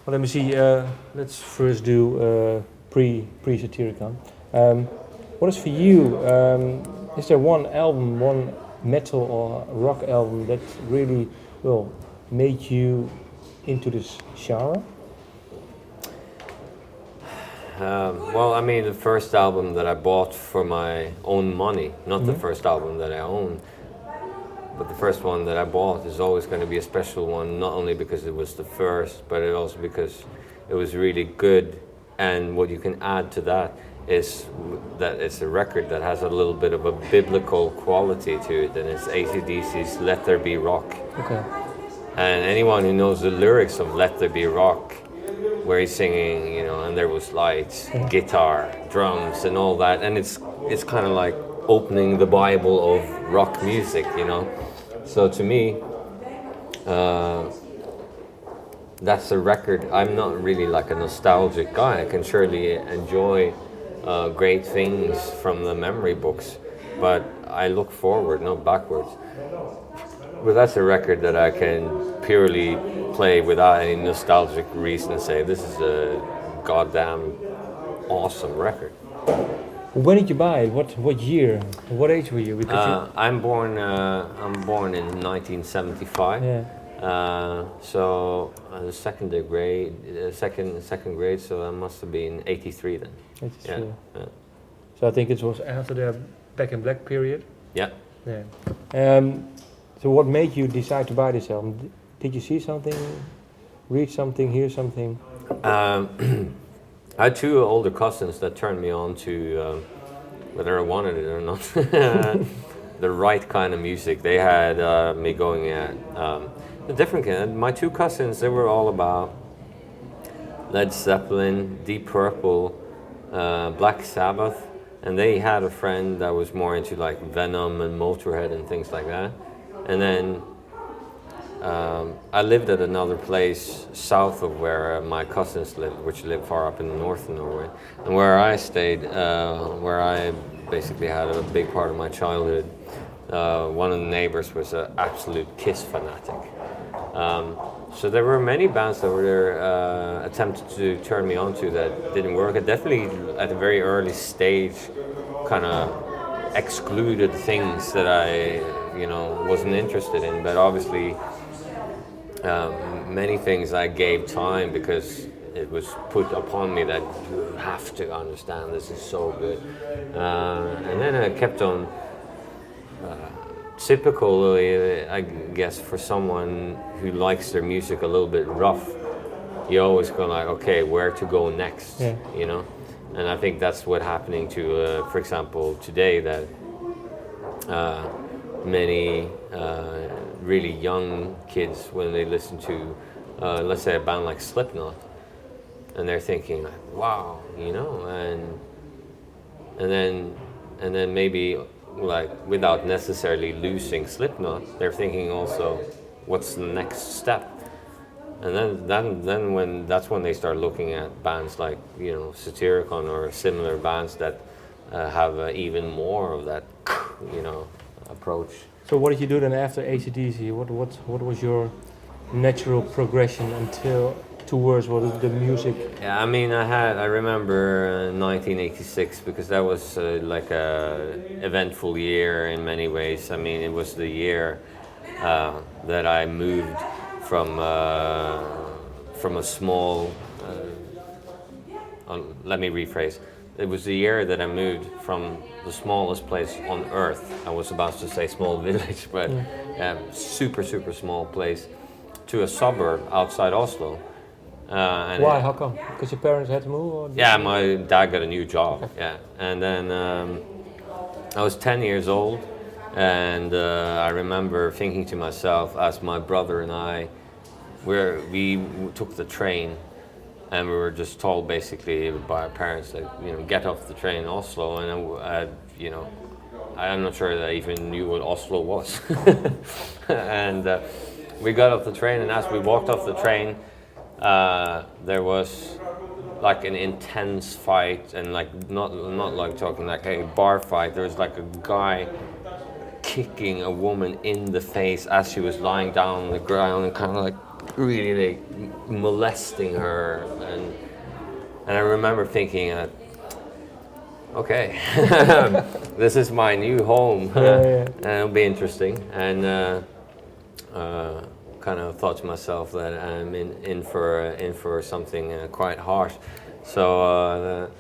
Well, let me see. Let's first do pre Satyricon. What is for you? Is there one album, one metal or rock album that really will make you into this genre? Well, I mean, the first album that I bought for my own money, not the first album that I owned, but the first one that I bought is always going to be a special one, not only because it was the first, but it also because it was really good. And what you can add to that is that it's a record that has a little bit of a biblical quality to it, and it's AC/DC's Let There Be Rock. Okay. And anyone who knows the lyrics of Let There Be Rock, where he's singing, you know, and there was lights, guitar, drums, and all that, and it's kind of like opening the Bible of rock music, you know. So to me, that's a record. I'm not really like a nostalgic guy. I can surely enjoy great things from the memory books, but I look forward, not backwards. But that's a record that I can purely play without any nostalgic reason and say this is a goddamn awesome record. When did you buy it? What year? What age were you? Because I'm born in 1975. yeah. So the second grade, second grade. So I must have been 83 then. Yeah. So I think it was after the Back in Black period. Yeah. Yeah. So what made you decide to buy this album? Did you see something, read something, hear something? I had two older cousins that turned me on to, whether I wanted it or not, the right kind of music. They had me going at a different kind. My two cousins, they were all about Led Zeppelin, Deep Purple, Black Sabbath, and they had a friend that was more into like Venom and Motorhead and things like that. And then I lived at another place south of where my cousins lived, which lived far up in the north of Norway. And where I stayed, where I basically had a big part of my childhood, one of the neighbors was an absolute Kiss fanatic. So there were many bands that were attempted to turn me on to that didn't work. I definitely, at a very early stage, kind of excluded things that I, wasn't interested in. But obviously, many things I gave time because it was put upon me that you have to understand this is so good. And then I kept on. Typically, I guess for someone who likes their music a little bit rough, you always go like, okay, where to go next, And I think that's what's happening to, for example, today that many really young kids, when they listen to, let's say, a band like Slipknot, and they're thinking like, wow, and then maybe, like, without necessarily losing Slipknot, they're thinking also, what's the next step? And then when that's when they start looking at bands like Satyricon or similar bands that have even more of that approach. So what did you do then after AC/DC? What was your natural progression towards the music? Yeah, I mean, I remember 1986 because that was like a eventful year in many ways. I mean, it was the year that I moved from a small. Let me rephrase. It was the year that I moved from the smallest place on earth. I was about to say small village, but super small place, to a suburb outside Oslo. Why? How come? Because your parents had to move? Or yeah, my dad got a new job. Yeah, and then I was 10 years old, and I remember thinking to myself, as my brother and I, we took the train, and we were just told basically by our parents that get off the train in Oslo, and I'm not sure that I even knew what Oslo was, and we got off the train, and as we walked off the train. There was like an intense fight, and like not like talking like a bar fight. There was like a guy kicking a woman in the face as she was lying down on the ground and kind of like really like molesting her, and I remember thinking, okay, this is my new home, and it'll be interesting, and kind of thought to myself that I'm in for something quite harsh, so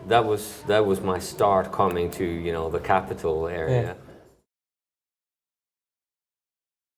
that was my start coming to the capital area.